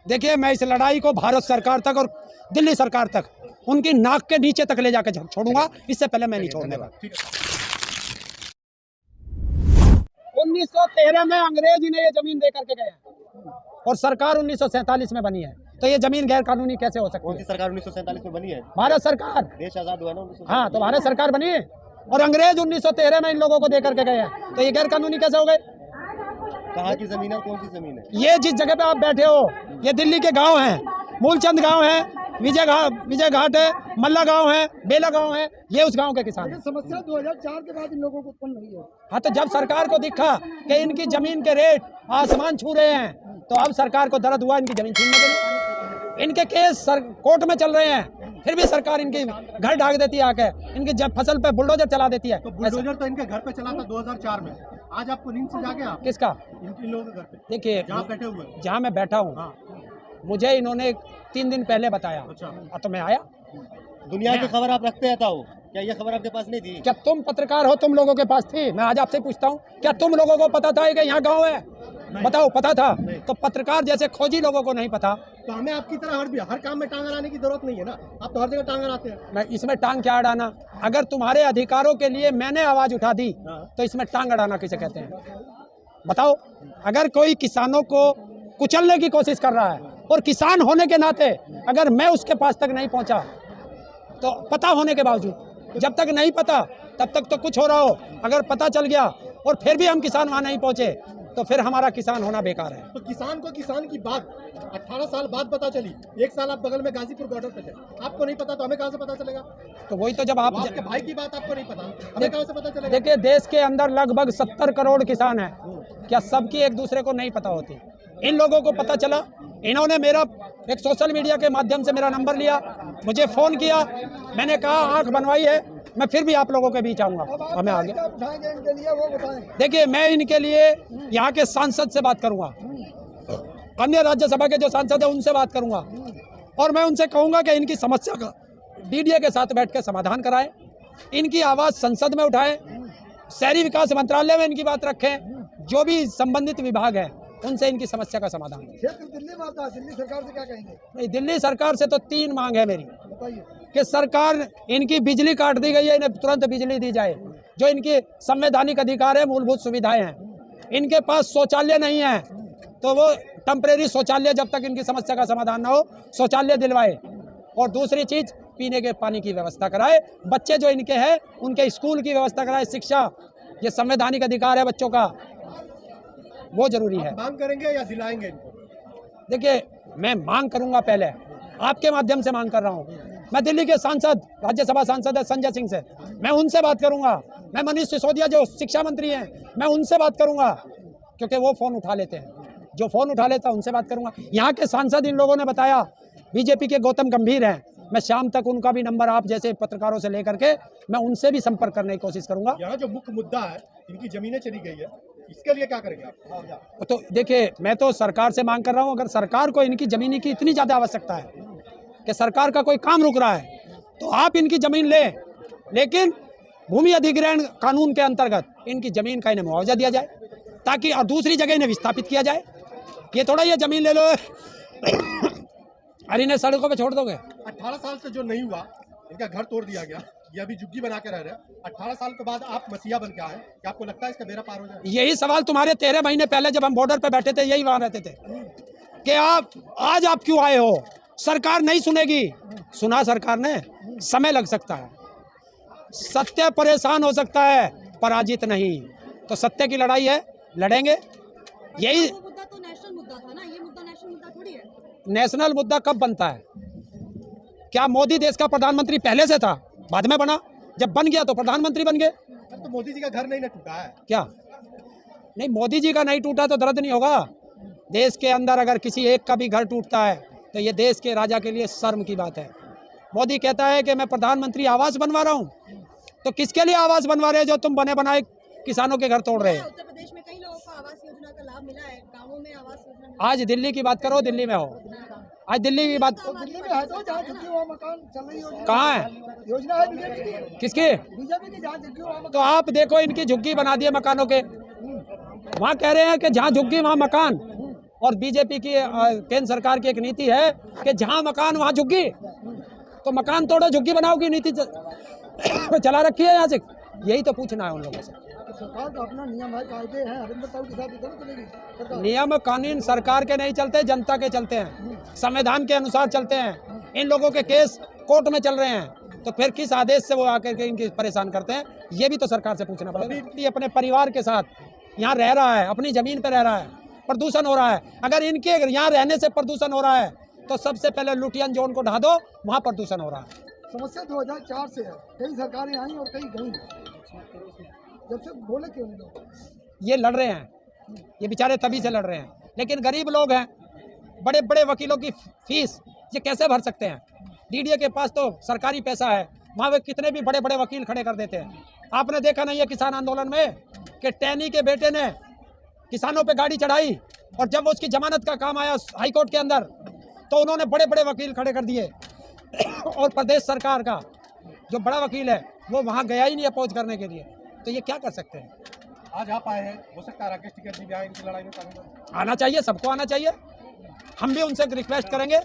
देखिए, मैं इस लड़ाई को भारत सरकार तक और दिल्ली सरकार तक, उनकी नाक के नीचे तक ले जाकर छोड़ूंगा, इससे पहले मैं नहीं छोड़ने वाला। 1913 में अंग्रेज ने ये जमीन दे करके गए और सरकार 1947 में बनी है, तो ये जमीन गैर कानूनी कैसे हो सकती है? कौन सी सरकार 1947 में बनी है? भारत सरकार। देश आजाद हुआ ना 1947। हाँ, तो भारत सरकार बनी है और अंग्रेज 1913 में इन लोगों को दे करके गए हैं, तो ये गैर कानूनी कैसे हो गए? कहाँ की जमीन है, कौन सी जमीन है? ये जिस जगह पे आप बैठे हो, ये दिल्ली के गांव हैं, मूलचंद गांव है, विजय घाट है, मल्ला गांव है, बेला गांव है, ये उस गांव के किसान हैं। समस्या 2004 के बाद इन लोगों को उत्पन्न हुई है। हाँ, तो जब सरकार को दिखा कि इनकी जमीन के रेट आसमान छू रहे हैं, तो अब सरकार को दर्द हुआ इनकी जमीन छीनने के लिए। इनके केस कोर्ट में चल रहे हैं, फिर भी सरकार इनकी घर ढाक देती है, आके इनकी जब फसल पे बुलडोजर चला देती है। तो बुलडोजर तो इनके घर पे चला था 2004 में, आज आपको नींद से जागे आप? किसका? इन लोगों के घर पे। देखिए, जहाँ बैठे हुए, जहाँ मैं बैठा हूँ, हाँ। मुझे इन्होंने 3 दिन पहले बताया। अच्छा। तो मैं आया। दुनिया की खबर आप रखते हैं हो, क्या ये खबर आपके पास नहीं थी? क्या तुम पत्रकार हो, तुम लोगों के पास थी? मैं आज आपसे पूछता हूँ, क्या तुम लोगों को पता था कि यहाँ गांव है? बताओ, पता था? तो पत्रकार जैसे खोजी लोगों को नहीं पता। तो हमें आपकी तरह हर काम में टांग अड़ाने की जरूरत नहीं है ना, आप तो हर जगह टांग अड़ाते हैं। मैं इसमें टांग क्या अड़ाना? अगर तुम्हारे अधिकारों के लिए मैंने आवाज उठा दी, तो इसमें टांग अड़ाना किसे कहते हैं? बताओ। अगर कोई किसानों को कुचलने की कोशिश कर रहा है और किसान होने के नाते अगर मैं उसके पास तक नहीं पहुंचा, तो पता होने के बावजूद, जब तक नहीं पता तब तक तो कुछ हो रहा हो, अगर पता चल गया और फिर भी हम किसान वहां नहीं पहुंचे, तो फिर हमारा किसान होना बेकार है। तो किसान को किसान की बात 18 साल बाद पता चली, 1 साल आप बगल में गाजीपुर बॉर्डर पे थे, आपको नहीं पता तो हमें कहाँ से पता चलेगा? तो वही तो, जब आपके भाई की बात आपको नहीं पता, हमें कहाँ से पता चलेगा? देखिए, देश के अंदर लगभग 70 करोड़ किसान हैं, क्या सबकी एक दूसरे को नहीं पता होती? इन लोगों को पता चला, इन्होंने मेरा एक सोशल मीडिया के माध्यम से मेरा नंबर लिया, मुझे फ़ोन किया, मैंने कहा आंख बनवाई है, मैं फिर भी आप लोगों के बीच आऊँगा और मैं आगे। देखिए, मैं इनके लिए यहाँ के सांसद से बात करूँगा, अन्य राज्यसभा के जो सांसद हैं उनसे बात करूँगा, और मैं उनसे कहूँगा कि इनकी समस्या का डीडीए के साथ बैठ कर समाधान कराएं, इनकी आवाज़ संसद में उठाएं, शहरी विकास मंत्रालय में इनकी बात रखें, जो भी संबंधित विभाग है उनसे इनकी समस्या का समाधान। दिल्ली में आता है, दिल्ली सरकार से क्या कहेंगे? नहीं, दिल्ली सरकार से तो 3 मांग है मेरी कि सरकार, इनकी बिजली काट दी गई है, इन्हें तुरंत बिजली दी जाए, जो इनकी संवैधानिक अधिकार है, मूलभूत सुविधाएं हैं। इनके पास शौचालय नहीं है, तो वो टेम्परेरी शौचालय, जब तक इनकी समस्या का समाधान ना हो, शौचालय दिलवाए। और दूसरी चीज़, पीने के पानी की व्यवस्था कराए, बच्चे जो इनके हैं उनके स्कूल की व्यवस्था कराए, शिक्षा, ये संवैधानिक अधिकार है बच्चों का, वो जरूरी है। मांग करेंगे या दिलाएंगे इनको? देखिए, मैं मांग करूंगा, पहले आपके माध्यम से मांग कर रहा हूं। मैं दिल्ली के सांसद, राज्यसभा सांसद है संजय सिंह से, मैं उनसे बात करूंगा। मैं मनीष सिसोदिया जो शिक्षा मंत्री हैं, मैं उनसे बात करूंगा, क्योंकि वो फ़ोन उठा लेते हैं, जो फ़ोन उठा लेता है उनसे बात करूंगा। यहाँ के सांसद, इन लोगों ने बताया, बीजेपी के गौतम गंभीर हैं, मैं शाम तक उनका भी नंबर आप जैसे पत्रकारों से लेकर के मैं उनसे भी संपर्क करने की कोशिश करूंगा। यहाँ जो मुख्य मुद्दा है, इनकी जमीनें चली गई है, इसके लिए क्या करेंगे आप? तो देखिए, मैं तो सरकार से मांग कर रहा हूं, अगर सरकार को इनकी ज़मीन की इतनी ज़्यादा आवश्यकता है कि सरकार का कोई काम रुक रहा है, तो आप इनकी ज़मीन लें, लेकिन भूमि अधिग्रहण कानून के अंतर्गत इनकी ज़मीन का इन्हें मुआवजा दिया जाए, ताकि और दूसरी जगह इन्हें विस्थापित किया जाए। ये थोड़ा ये ज़मीन ले लो और इन्हें सड़कों पे छोड़ दोगे। 18 साल से जो नहीं हुआ, इनका घर तोड़ दिया गया, ये अभी झुग्गी बना के रह रहे हैं, 18 साल के बाद आप मसीहा बन के आए, क्या आपको लगता है इसका बेड़ा पार हो जाए? यही सवाल तुम्हारे 13 महीने पहले जब हम बॉर्डर पे बैठे थे, यही वहाँ रहते थे कि आप आज आप क्यों आए हो? सरकार नहीं सुनेगी। सुना सरकार ने, समय लग सकता है, सत्य परेशान हो सकता है, पराजित नहीं। तो सत्य की लड़ाई है, लड़ेंगे। यही मुद्दा तो नेशनल मुद्दा था ना, ये मुद्दा नेशनल मुद्दा थोड़ी है। नेशनल मुद्दा कब बनता है? क्या मोदी देश का प्रधानमंत्री पहले से था, बाद में बना? जब बन गया तो प्रधानमंत्री बन गए। तो मोदी जी का घर नहीं ना टूटा है क्या? नहीं, मोदी जी का नहीं टूटा तो दर्द नहीं होगा। देश के अंदर अगर किसी एक का भी घर टूटता है तो ये देश के राजा के लिए शर्म की बात है। मोदी कहता है कि मैं प्रधानमंत्री आवास बनवा रहा हूँ, तो किसके लिए आवास बनवा रहे हैं जो तुम बने बनाए किसानों के घर तोड़ रहे हैं? उत्तर प्रदेश में कई लोगों को आवास योजना का लाभ मिला है, गाँवों में आवास योजना मिला। आज दिल्ली की बात करो, दिल्ली में हो, आज दिल्ली की बात दिल्ली में है तो जहाँ झुग्गी वहाँ मकान चल रही है। कहाँ है? योजना है बीजेपी की। किसकी? बीजेपी की, जहाँ झुग्गी वहाँ मकान। तो आप देखो, इनकी झुग्गी बना दी है मकानों के, वहाँ कह रहे हैं कि जहाँ झुग्गी वहाँ मकान। और बीजेपी की केंद्र सरकार की एक नीति है कि जहां मकान वहां झुग्गी, तो मकान तोड़ो झुग्गी बनाओ की नीति चला रखी है यहाँ से। यही तो पूछना है उन लोगों से। सरकार का अपना नियम है, कायदे हैं, हरिंदर ताऊ के साथ इधर चलेगी सरकार। नियम कानून सरकार के नहीं चलते, जनता के चलते हैं, संविधान के अनुसार चलते हैं। इन लोगों के केस कोर्ट में चल रहे हैं, तो फिर किस आदेश से वो आकर के इनकी परेशान करते हैं, ये भी तो सरकार से पूछना पड़ेगा। व्यक्ति अपने परिवार के साथ यहाँ रह रहा है, अपनी ज़मीन पर रह रहा है, प्रदूषण हो रहा है। अगर इनके यहाँ रहने से प्रदूषण हो रहा है तो सबसे पहले लुटियन जोन को ढा दो, वहाँ प्रदूषण हो रहा है। समस्या 2004 से है, कई सरकारें आई और कई गई, जब से बोले क्यों नहीं लोग? ये लड़ रहे हैं, ये बेचारे तभी से लड़ रहे हैं, लेकिन गरीब लोग हैं, बड़े बड़े वकीलों की फीस ये कैसे भर सकते हैं? डीडीए के पास तो सरकारी पैसा है, वहाँ वे कितने भी बड़े बड़े वकील खड़े कर देते हैं। आपने देखा नहीं है किसान आंदोलन में कि टैनी के बेटे ने किसानों पे गाड़ी चढ़ाई, और जब उसकी जमानत का काम आया हाईकोर्ट के अंदर तो उन्होंने बड़े बड़े वकील खड़े कर दिए और प्रदेश सरकार का जो बड़ा वकील है वो वहाँ गया ही नहीं अपोज करने के लिए। तो ये क्या कर सकते हैं? आज आप आए हैं, हो सकता है राकेश टिकैत जी भी आए इनकी लड़ाई में कानून आना चाहिए, सबको आना चाहिए। हम भी उनसे रिक्वेस्ट करेंगे,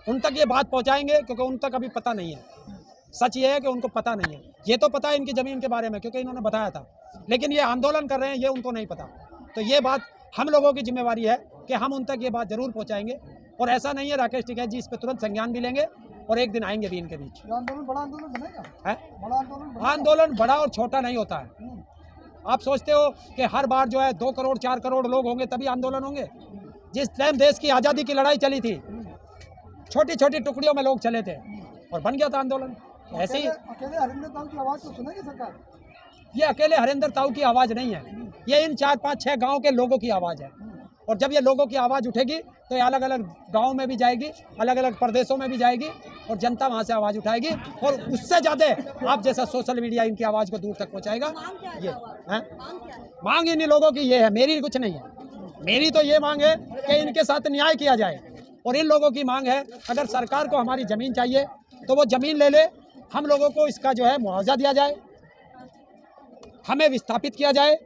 उन तक ये बात पहुंचाएंगे, क्योंकि उन तक अभी पता नहीं है। सच ये है कि उनको पता नहीं है। ये तो पता है इनकी ज़मीन के बारे में, क्योंकि इन्होंने बताया था, लेकिन ये आंदोलन कर रहे हैं ये उनको नहीं पता। तो ये बात हम लोगों की जिम्मेवारी है कि हम उन तक ये बात ज़रूर पहुँचाएँगे। और ऐसा नहीं है, राकेश टिकैत जी इस पर तुरंत संज्ञान भी लेंगे और एक दिन आएंगे भी इनके बीच। आंदोलन बड़ा आंदोलन बनेगा है? बड़ा आंदोलन बनेगा। आंदोलन बड़ा और छोटा नहीं होता है। आप सोचते हो कि हर बार जो है 2 करोड़ 4 करोड़ लोग होंगे तभी आंदोलन होंगे? जिस टाइम देश की आज़ादी की लड़ाई चली थी, छोटी छोटी टुकड़ियों में लोग चले थे और बन गया था आंदोलन। ऐसे ही अकेले हरिंदर ताऊ की आवाज़ तो सुनेगी सरकार? ये अकेले हरिंदर ताऊ की आवाज़ नहीं है, ये इन 4-5-6 गाँव के लोगों की आवाज़ है। और जब ये लोगों की आवाज़ उठेगी तो ये अलग अलग गाँव में भी जाएगी, अलग अलग प्रदेशों में भी जाएगी, और जनता वहाँ से आवाज़ उठाएगी, और उससे ज़्यादा आप जैसा सोशल मीडिया इनकी आवाज़ को दूर तक पहुँचाएगा। ये है मांग इन लोगों की, ये है, मेरी कुछ नहीं है। मेरी तो ये मांग है कि इनके साथ न्याय किया जाए, और इन लोगों की मांग है अगर सरकार को हमारी ज़मीन चाहिए तो वो ज़मीन ले ले, हम लोगों को इसका जो है मुआवजा दिया जाए, हमें विस्थापित किया जाए,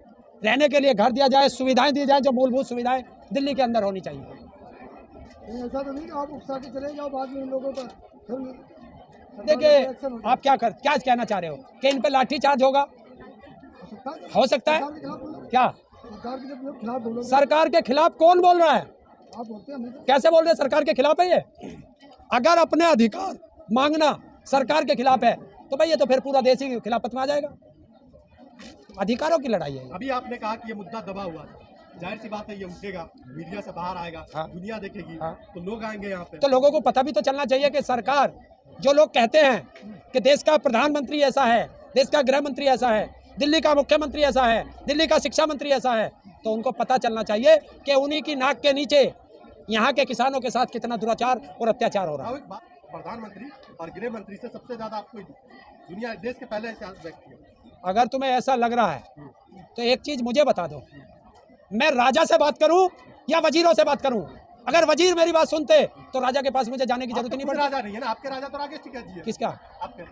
रहने के लिए घर दिया जाए, सुविधाएं दी जाए जो मूलभूत सुविधाएं दिल्ली के अंदर होनी चाहिए। ऐसा तो नहीं कि आप उकसा के चले जाओ बाद में इन लोगों का फिर देखिए आप क्या कहना चाह रहे हो कि इन पे लाठी चार्ज होगा? हो सकता है। क्या सरकार के खिलाफ बोलो? सरकार के खिलाफ कौन बोल रहा है? आप बोलते हैं हमेशा। कैसे बोल रहे हैं सरकार के खिलाफ है ये? अगर अपने अधिकार मांगना सरकार के खिलाफ है तो भाई ये तो फिर पूरा देश ही खिलाफत में आ जाएगा। अधिकारों की लड़ाई है। अभी आपने कहा कि ये मुद्दा दबा हुआ था, जाहिर सी बात है ये उठेगा, मीडिया से बाहर आएगा, हाँ। दुनिया देखेगी, हाँ। तो लोग आएंगे यहाँ पे। तो लोगों को पता भी तो चलना चाहिए कि सरकार, जो लोग कहते हैं कि देश का प्रधानमंत्री ऐसा है, देश का गृह मंत्री ऐसा है, दिल्ली का मुख्यमंत्री ऐसा है, दिल्ली का शिक्षा मंत्री ऐसा है, तो उनको पता चलना चाहिए कि उन्हीं की नाक के नीचे यहाँ के किसानों के साथ कितना दुराचार और अत्याचार हो रहा है। प्रधानमंत्री और गृह मंत्री से सबसे ज्यादा आपको दुनिया देश के पहले ऐसे व्यक्ति है। अगर तुम्हें ऐसा लग रहा है तो एक चीज़ मुझे बता दो, मैं राजा से बात करूं या वजीरों से बात करूं? अगर वजीर मेरी बात सुनते तो राजा के पास मुझे जाने की जरूरत नहीं पड़ती। राजा नहीं है ना, आपके राजा तो राकेश टिकैत जी है। किसका? आपके।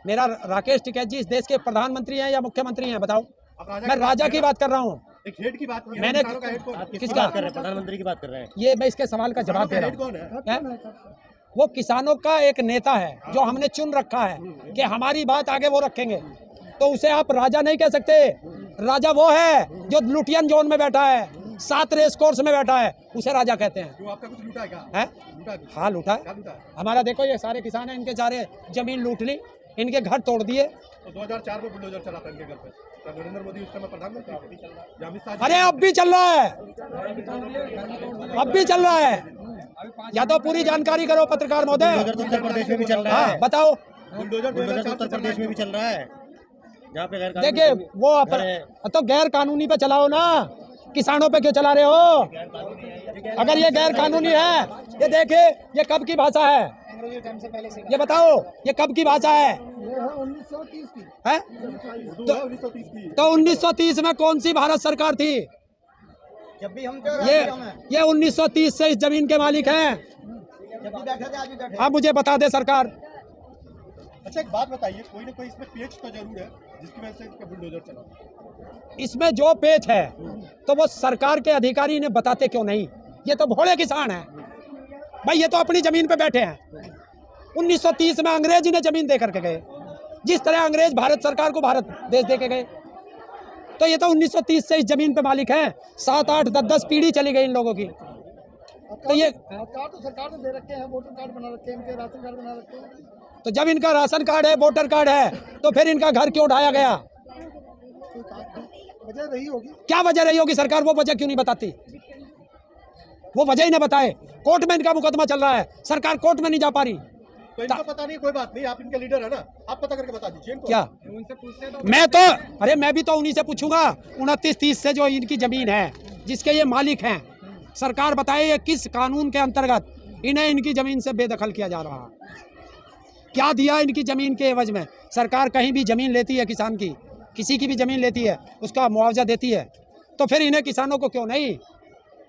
मेरा राकेश टिकैत जी इस देश के प्रधानमंत्री हैं या मुख्यमंत्री हैं? बताओ। राजा मैं राजा की बात कर रहा हूँ। एक हेड की बात की है, मैंने किसानों का हेड कौन है? किसका? प्रधानमंत्री की बात कर रहे हैं। ये मैं इसके सवाल का जवाब दे रहा हेड कौन है? हूँ। वो किसानों का एक नेता है जो हमने चुन रखा है कि हमारी बात आगे वो रखेंगे, तो उसे आप राजा नहीं कह सकते। राजा वो है जो लुटियन जोन में बैठा है, 7 रेस कोर्स में बैठा है, उसे राजा कहते हैं। जो आपका कुछ लूटा है क्या? है? लूटा है कुछ? हाँ लूटा क्या है। लूटा है? हमारा देखो ये सारे किसान हैं, इनके सारे जमीन लूट ली, इनके घर तोड़ दिए। तो 2004 में बुलडोजर चला था इनके घर पे, तो नरेंद्र मोदी उस समय प्रधानमंत्री थे। अमित शाह जी- अरे अब भी चल रहा है, अब भी चल रहा है। या तो पूरी जानकारी करो पत्रकार महोदय। उत्तर प्रदेश में भी चल रहा हाँ है। बताओ। बुलडोजर उत्तर 2004 प्रदेश में भी चल रहा है, जहाँ पे देखिए वो तो गैर कानूनी पे चलाओ ना, किसानों पे क्यों चला रहे हो? अगर ये गैर कानूनी है, ये देखिए ये कब की भाषा है, ये बताओ ये कब की भाषा है? ये है 1930 की। है? उर्दू है 1930 की। तो 1930 में कौन सी भारत सरकार थी? जब भी हम ये 1930 से इस जमीन के मालिक हैं। जब भी बैठे थे आज भी बैठे। अब मुझे बता दे सरकार। अच्छा एक बात बताइए, कोई ना कोई इसमें पेच तो जरूर है जिसकी वजह से इसका बुलडोजर चला। इसमें जो पेच है तो वो सरकार के अधिकारी ने बताते क्यों नहीं ये तो भोले किसान हैं भाई, ये तो अपनी जमीन पे बैठे हैं। 1930 में अंग्रेज इन्हें जमीन दे करके गए, जिस तरह अंग्रेज भारत सरकार को भारत देश दे के गए, तो ये तो 1930 से इस जमीन पे मालिक हैं। 7, 8, 10 पीढ़ी चली गई इन लोगों की। तो ये कार्ड तो सरकार ने दे रखे हैं, वोटर कार्ड बना रखे हैं, इनके राशन कार्ड बना रखे हैं। तो जब इनका राशन कार्ड है, वोटर कार्ड है, तो फिर इनका घर क्यों उठाया गया? वजह रही होगी। क्या वजह रही होगी? सरकार वो वजह क्यों नहीं बताती? वो वजह ही नहीं बताए। कोर्ट में इनका मुकदमा चल रहा है, सरकार कोर्ट में नहीं जा पा रही। तो इनको पता नहीं, कोई बात नहीं, आप इनके लीडर है ना, आप पता करके बता दीजिए इनको। क्या मैं भी तो उन्हीं से पूछूंगा। 29-30 से जो इनकी जमीन है, जिसके ये मालिक हैं, सरकार बताए ये किस कानून के अंतर्गत इन्हें इनकी जमीन से बेदखल किया जा रहा है? क्या दिया इनकी जमीन के एवज में? सरकार कहीं भी जमीन लेती है किसान की, किसी की भी जमीन लेती है, उसका मुआवजा देती है, तो फिर इन्हें किसानों को क्यों नहीं?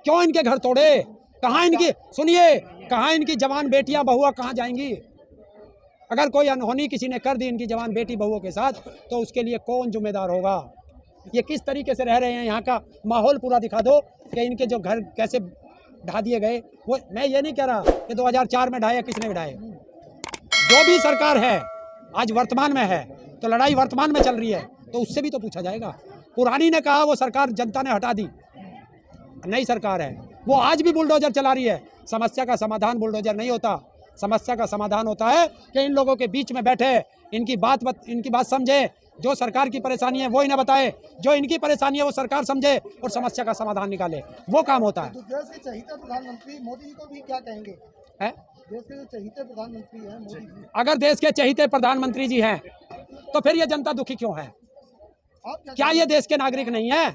क्यों इनके घर तोड़े? कहाँ इनकी, सुनिए, कहाँ इनकी जवान बेटियां बहुआ कहाँ जाएंगी? अगर कोई अनहोनी किसी ने कर दी इनकी जवान बेटी बहुओं के साथ, तो उसके लिए कौन जिम्मेदार होगा? ये किस तरीके से रह रहे हैं, यहाँ का माहौल पूरा दिखा दो कि इनके जो घर कैसे ढा दिए गए। वो मैं ये नहीं कह रहा कि 2004 में ढाए, किसने ढाए। जो भी सरकार है आज वर्तमान में है, तो लड़ाई वर्तमान में चल रही है, तो उससे भी तो पूछा जाएगा। पुरानी ने कहा वो सरकार जनता ने हटा दी, नई सरकार है, वो आज भी बुलडोजर चला रही है। समस्या का समाधान बुलडोजर नहीं होता, समस्या का समाधान होता है कि इन लोगों के बीच में बैठे, इनकी बात समझे, जो सरकार की परेशानी है वो इन्हें बताए, जो इनकी परेशानी है वो सरकार समझे और समस्या का समाधान निकाले, वो काम होता है। तो देश के चहीते प्रधानमंत्री मोदी जी को भी क्या कहेंगे? है? देश के जो चहीते प्रधानमंत्री हैं मोदी जी, अगर देश के चहीते प्रधानमंत्री जी हैं, तो फिर ये जनता दुखी क्यों है? आप क्या ये देश के नागरिक नहीं है?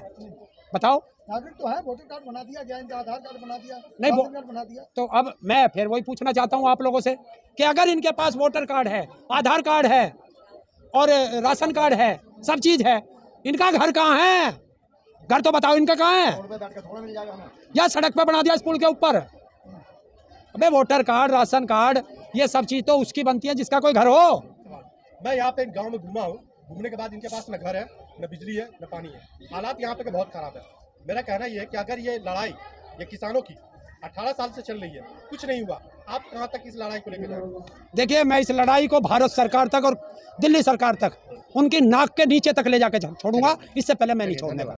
बताओ। नागरिक तो है, वोटर कार्ड बना दिया गया, इनका आधार कार्ड बना दिया, नहीं, राशन कार्ड बना दिया। तो अब मैं फिर वही पूछना चाहता हूँ आप लोगों से कि अगर इनके पास वोटर कार्ड है, आधार कार्ड है और राशन कार्ड है, सब चीज है, इनका घर कहाँ है? घर तो बताओ इनका कहाँ है? या सड़क पे बना दिया इस पुल के ऊपर? अबे वोटर कार्ड, राशन कार्ड, ये सब चीज तो उसकी बनती है जिसका कोई घर हो। मैं यहाँ पे गांव में घूमा हूँ, घूमने के बाद इनके पास न घर है, न बिजली है, न पानी है। हालात यहाँ पे बहुत खराब है। मेरा कहना ये है कि अगर ये लड़ाई ये किसानों की 18 साल से चल रही है, कुछ नहीं हुआ, आप कहाँ तक इस लड़ाई को लेकर जाएंगे? देखिए, मैं इस लड़ाई को भारत सरकार तक और दिल्ली सरकार तक, उनकी नाक के नीचे तक ले जाके छोड़ूंगा, इससे पहले मैं नहीं छोड़ने वाला।